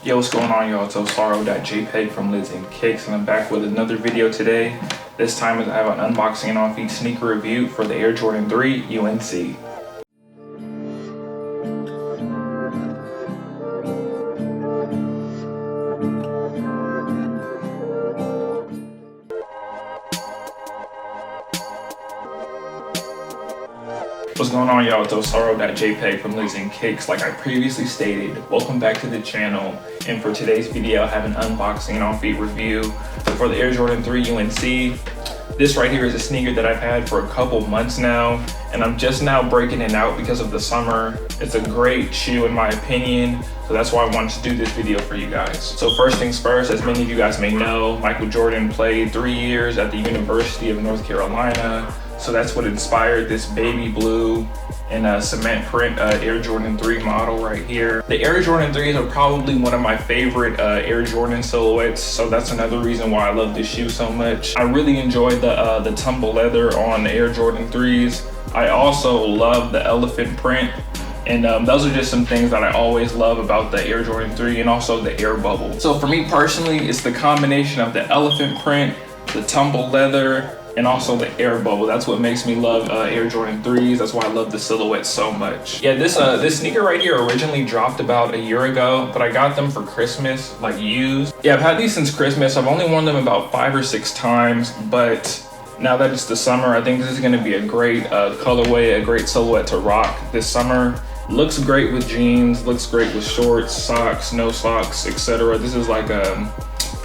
Yo, what's going on, y'all? It's outsole.jpg from Lids and Kicks, and I'm back with another video today. This time I have an unboxing and on-feet sneaker review for the Air Jordan 3 UNC. What's going on, y'all? It's outsole.jpg from Lids and Kicks. Like I previously stated, welcome back to the channel. And for today's video, I have an unboxing and on-feet review for the Air Jordan 3 UNC. This right here is a sneaker that I've had for a couple months now, and I'm just now breaking it out because of the summer. It's a great shoe in my opinion, so that's why I wanted to do this video for you guys. So first things first, as many of you guys may know, Michael Jordan played 3 years at the University of North Carolina. So that's what inspired this baby blue and cement print Air Jordan 3 model right here. The Air Jordan 3s are probably one of my favorite Air Jordan silhouettes, so that's another reason why I love this shoe so much. I really enjoyed the tumble leather on the Air Jordan 3s. I also love the elephant print, and those are just some things that I always love about the Air Jordan 3 and also the air bubble. So for me personally, it's the combination of the elephant print, the tumble leather, and also the air bubble. That's what makes me love Air Jordan 3s. That's why I love the silhouette so much. Yeah, this sneaker right here originally dropped about a year ago, but I got them for Christmas, like used. Yeah, I've had these since Christmas. I've only worn them about 5 or 6 times, but now that it's the summer, I think this is gonna be a great colorway, a great silhouette to rock this summer. Looks great with jeans, looks great with shorts, socks, no socks, etc. This is like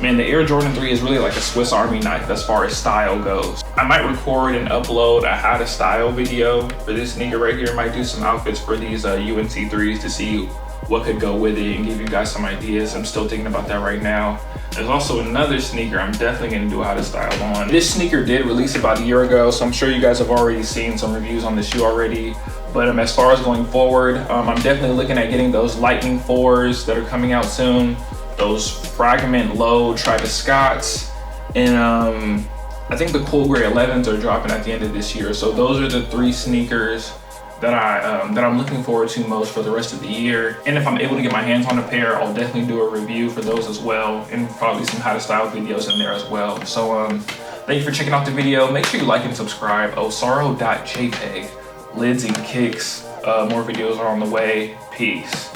man, the Air Jordan 3 is really like a Swiss Army knife as far as style goes. I might record and upload a how to style video for this sneaker right here. Might do some outfits for these UNC 3s to see what could go with it and give you guys some ideas. I'm still thinking about that right now. There's also another sneaker I'm definitely gonna do a how to style on. This sneaker did release about a year ago, so I'm sure you guys have already seen some reviews on the shoe already. But as far as going forward, I'm definitely looking at getting those Lightning 4s that are coming out soon. Those Fragment Low Travis Scotts, and I think the Cool Gray 11s are dropping at the end of this year. So those are the 3 sneakers that I'm looking forward to most for the rest of the year. And if I'm able to get my hands on a pair, I'll definitely do a review for those as well, and probably some how to style videos in there as well. So thank you for checking out the video. Make sure you like and subscribe. outsole.jpg, Lids and Kicks. More videos are on the way. Peace.